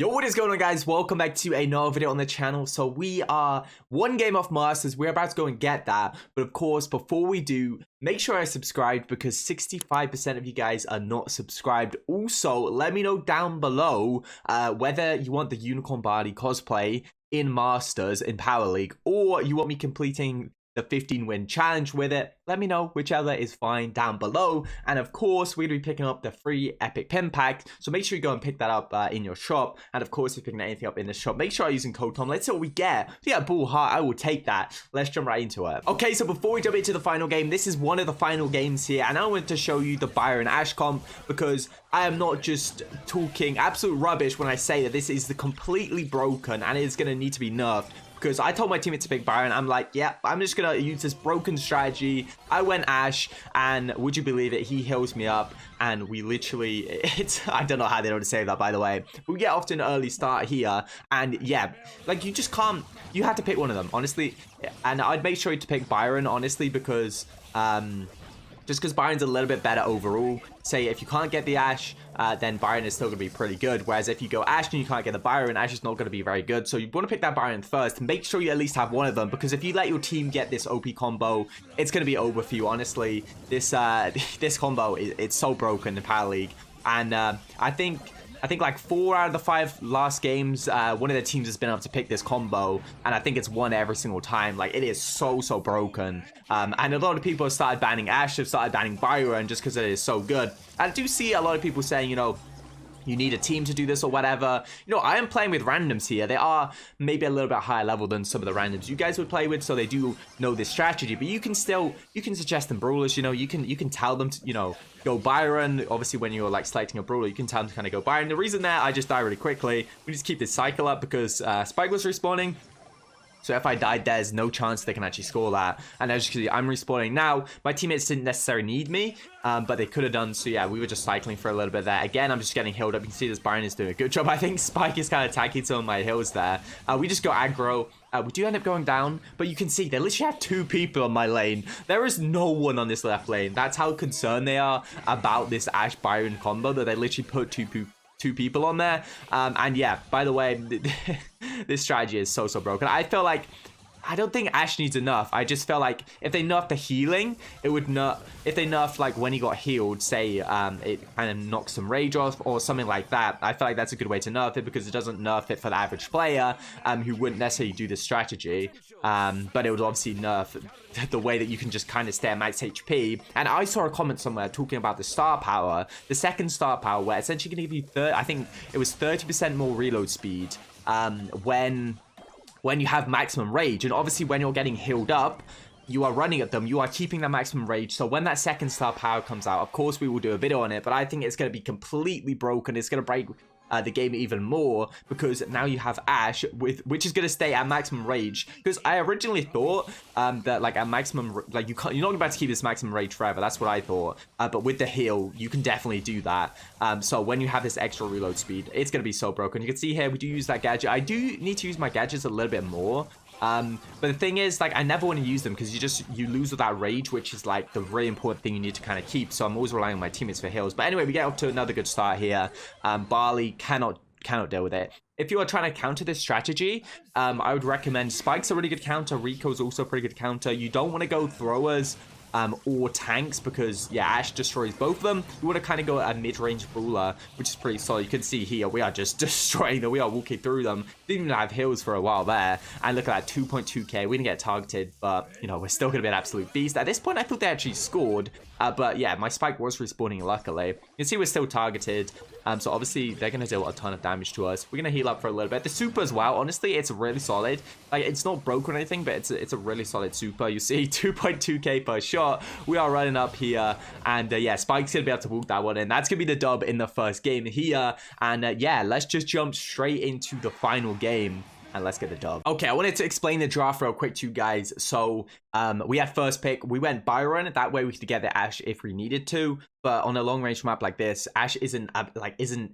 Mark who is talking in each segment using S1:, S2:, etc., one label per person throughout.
S1: Yo, what is going on, guys? Welcome back to another video on the channel. So we are one game off Masters. We're about to go and get that, but of course, before we do, make sure I subscribed because 65% of you guys are not subscribed. Also, let me know down below whether you want the Unicorn Barley cosplay in Masters in Power League, or you want me completing the 15-win challenge with it. Let me know, whichever is fine, down below. And of course, we're going to be picking up the free epic pin pack, so make sure you go and pick that up in your shop. And of course, if you're picking anything up in the shop, make sure I'm using code Tom. Let's see what we get. If you get a bull heart, I will take that. Let's jump right into it. Okay, so before we jump into the final game, this is one of the final games here, and I wanted to show you the Byron Ash comp because I am not just talking absolute rubbish when I say that this is the completely broken and it's going to need to be nerfed. Because I told my teammate to pick Byron. I'm like, yeah, I'm just going to use this broken strategy. I went Ash, and would you believe it? He heals me up, and we literally, I don't know how they don't say that, by the way. But we get off to an early start here, and yeah, like, you just can't, you have to pick one of them, honestly. And I'd make sure to pick Byron, honestly, because, just because Byron's a little bit better overall. Say if you can't get the Ash, then Byron is still going to be pretty good. Whereas if you go Ash and you can't get the Byron, Ash is not going to be very good. So you want to pick that Byron first. Make sure you at least have one of them, because if you let your team get this OP combo, it's going to be over for you. Honestly, this this combo it's so broken in Power League, and I think like 4 out of the 5 last games, one of the teams has been able to pick this combo, and I think it's won every single time. Like, it is so broken. And a lot of people have started banning Ash, have started banning Byron just because it is so good. And I do see a lot of people saying, you know, you need a team to do this or whatever. You know, I am playing with randoms here. They are maybe a little bit higher level than some of the randoms you guys would play with, so they do know this strategy. But you can still, you can suggest them brawlers. You know, you can tell them to, you know, go Byron. Obviously, when you're like selecting a brawler, you can tell them to kind of go Byron. The reason that I just die really quickly, we just keep this cycle up because Spike was respawning. So if I died, there's no chance they can actually score that. And as you can see, I'm respawning now. My teammates didn't necessarily need me, but they could have done. So yeah, we were just cycling for a little bit there. Again, I'm just getting healed up. You can see this Byron is doing a good job. I think Spike is kind of taking some of my heals there. We just go aggro. We do end up going down, but you can see they literally have 2 people on my lane. There is no one on this left lane. That's how concerned they are about this Ash Byron combo, that they literally put two people on there. And yeah, by the way, this strategy is so broken. I feel like, I don't think Ash needs enough. I just felt like if they nerf the healing, it would not. If they nerf like when he got healed, say it kind of knocks some rage off or something like that. I feel like that's a good way to nerf it, because it doesn't nerf it for the average player who wouldn't necessarily do this strategy. But it would obviously nerf the way that you can just kind of stay at max HP. And I saw a comment somewhere talking about the star power, the second star power, where essentially going to give you I think it was 30% more reload speed when you have maximum rage. And obviously when you're getting healed up, you are running at them, you are keeping that maximum rage. So when that second star power comes out, of course we will do a video on it, but I think it's going to be completely broken. It's going to break the game even more, because now you have Ash which is going to stay at maximum rage. Because I originally thought that like at maximum, like you're not about to keep this maximum rage forever. That's what I thought. But with the heal, you can definitely do that. So when you have this extra reload speed, it's going to be so broken. You can see here we do use that gadget. I do need to use my gadgets a little bit more. But the thing is, like, I never want to use them because you lose with that rage, which is like the really important thing you need to kind of keep. So I'm always relying on my teammates for heals. But anyway, we get up to another good start here. Barley cannot deal with it. If you are trying to counter this strategy, I would recommend Spike's a really good counter. Rico's also a pretty good counter. You don't want to go throwers or tanks, because yeah, Ash destroys both of them. You want to kind of go a mid-range brawler, which is pretty solid. You can see here we are just destroying them. We are walking through them. Didn't even have heals for a while there. And look at that, 2.2k. We didn't get targeted, but you know, we're still gonna be an absolute beast. At this point, I thought they actually scored, but yeah, my Spike was respawning luckily. You can see we're still targeted. So obviously they're gonna deal a ton of damage to us. We're gonna heal up for a little bit. The super as well, honestly, it's really solid. Like, it's not broken or anything, but it's a really solid super. You see 2.2k per shot. We are running up here, and yeah, Spike's gonna be able to walk that one in. That's gonna be the dub in the first game here. And yeah, let's just jump straight into the final game, and let's get the dub. Okay, I wanted to explain the draft real quick to you guys. So we had first pick. We went Byron. That way we could get the Ash if we needed to. But on a long range map like this, Ash isn't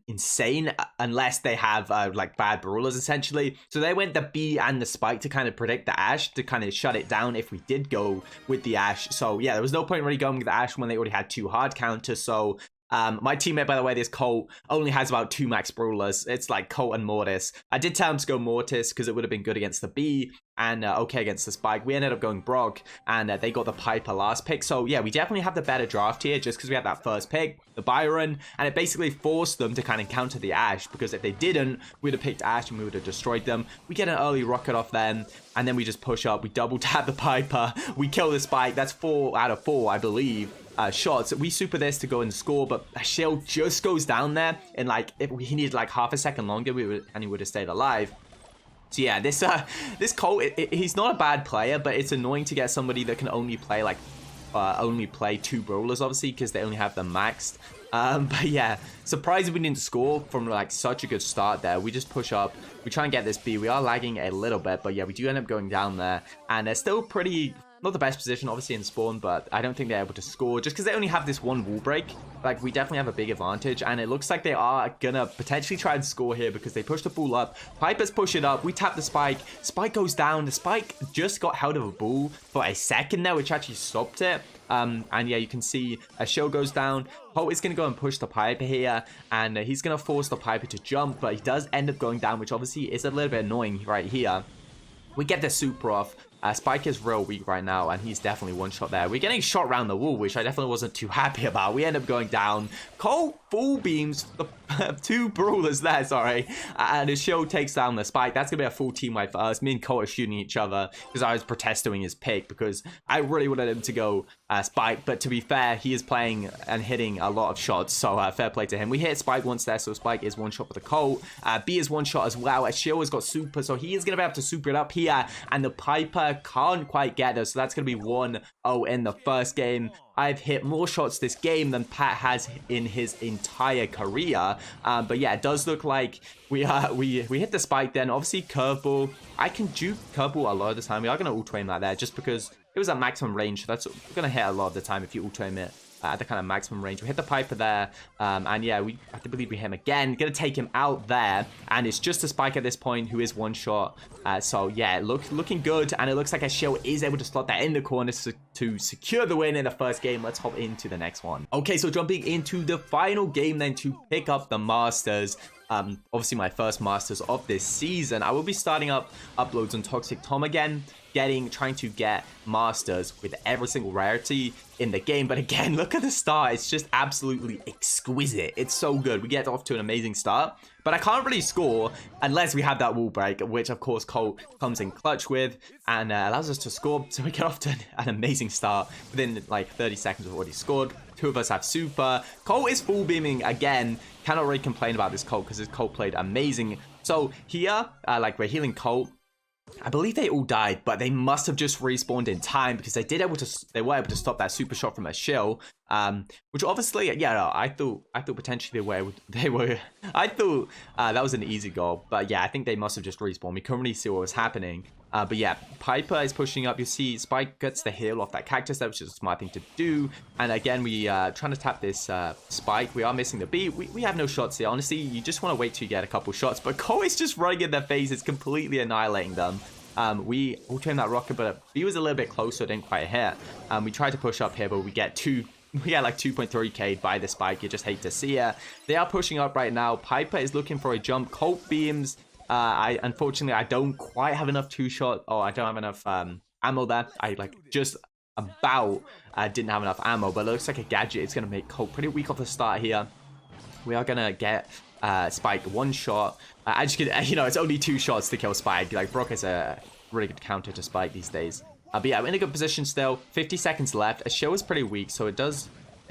S1: insane unless they have like bad brawlers essentially. So they went the B and the Spike to kind of predict the Ash, to kind of shut it down if we did go with the Ash. So yeah, there was no point really going with the Ash when they already had 2 hard counters. So My teammate, by the way, this Colt only has about 2 max brawlers. It's like Colt and Mortis. I did tell him to go Mortis because it would have been good against the Bee and okay against the Spike. We ended up going Brock, and they got the Piper last pick. So yeah, we definitely have the better draft here just because we had that first pick, the Byron, and it basically forced them to kind of counter the Ashe, because if they didn't, we'd have picked Ashe and we would have destroyed them. We get an early rocket off them, and then we just push up. We double tap the Piper. We kill the Spike. That's 4 out of 4, I believe. Shots. We super this to go and score, but a shield just goes down there, and like if he needed like half a second longer, he would have stayed alive. So yeah, this Colt, he's not a bad player, but it's annoying to get somebody that can only play like only play 2 brawlers, obviously, because they only have them maxed. But yeah, surprised we didn't score from like such a good start there. We just push up, we try and get this B. We are lagging a little bit, but yeah, we do end up going down there, and they're still pretty, not the best position obviously in spawn, but I don't think they're able to score just because they only have this one wall break. Like, we definitely have a big advantage, and it looks like they are gonna potentially try and score here because they push the ball up. Piper's push it up. We tap the Spike. Spike goes down. The Spike just got held of a ball for a second there, which actually stopped it. And yeah, you can see a shield goes down. Colt is going to go and push the Piper here, and he's going to force the Piper to jump, but he does end up going down, which obviously is a little bit annoying right here. We get the super off. Spike is real weak right now, and he's definitely one shot there. We're getting shot around the wall, which I definitely wasn't too happy about. We end up going down. Colt full beams the 2 brawlers there, sorry. And his shield takes down the Spike. That's going to be a full team wipe for us. Me and Colt are shooting each other because I was protesting his pick because I really wanted him to go Spike. But to be fair, he is playing and hitting a lot of shots, so fair play to him. We hit Spike once there, so Spike is one shot with the Colt. B is one shot as well. Shield has got super, so he is going to be able to super it up here, and the Piper can't quite get us, so that's going to be 1-0 in the first game. I've hit more shots this game than Pat has in his entire career. But yeah, it does look like we hit the Spike then. Obviously, curveball. I can juke curveball a lot of the time. We are going to auto-aim that there just because it was at maximum range. So that's going to hit a lot of the time if you auto-aim it at the kind of maximum range. We hit the Piper there, and yeah, I believe we hit him again. Gonna take him out there, and it's just a Spike at this point who is one shot. So yeah, looking good, and it looks like a shield is able to slot that in the corner to secure the win in the first game. Let's hop into the next one. Okay, so jumping into the final game then to pick up the Masters. Obviously my first Masters of this season. I will be starting up uploads on Toxic Tom again, trying to get Masters with every single rarity in the game. But again, look at the start. It's just absolutely exquisite. It's so good. We get off to an amazing start, but I can't really score unless we have that wall break, which of course Colt comes in clutch with and allows us to score. So we get off to an amazing start. Within like 30 seconds we've already scored. 2 of us have super. Colt is full beaming again. Cannot really complain about this Colt because his Colt played amazing. So here, like, we're healing Colt. I believe they all died, but they must have just respawned in time because they were able to stop that super shot from a shield. Which obviously, yeah, no, I thought potentially they were. I thought that was an easy goal, but yeah, I think they must have just respawned. We couldn't really see what was happening. But yeah, Piper is pushing up. You see, Spike gets the heal off that cactus, which is a smart thing to do. And again, we trying to tap this Spike. We are missing the B. We have no shots here. Honestly, you just want to wait till you get a couple shots. But Colt is just running in their faces, completely annihilating them. We auto-aimed that rocket, but B was a little bit closer, didn't quite hit. We tried to push up here, but we get like 2.3k by the Spike. You just hate to see it. They are pushing up right now. Piper is looking for a jump. Colt beams. Unfortunately, I don't quite have enough two-shot. Oh, I don't have enough ammo there. I like just about didn't have enough ammo, but it looks like a gadget. It's going to make Colt pretty weak off the start here. We are going to get Spike one shot. I just get, you know, it's only 2 shots to kill Spike. Like, Brock is a really good counter to Spike these days. But yeah, we're in a good position still. 50 seconds left. A show is pretty weak, so it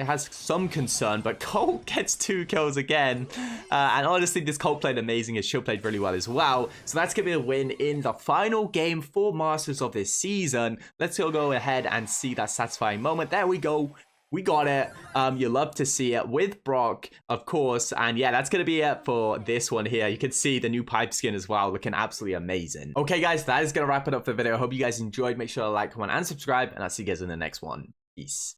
S1: has some concern, but Colt gets 2 kills again. And honestly, this Colt played amazing. His shield played really well as well. So that's going to be a win in the final game for Masters of this season. Let's go ahead and see that satisfying moment. There we go. We got it. You love to see it with Brock, of course. And yeah, that's going to be it for this one here. You can see the new pipe skin as well, looking absolutely amazing. Okay, guys, that is going to wrap it up for the video. I hope you guys enjoyed. Make sure to like, comment, and subscribe. And I'll see you guys in the next one. Peace.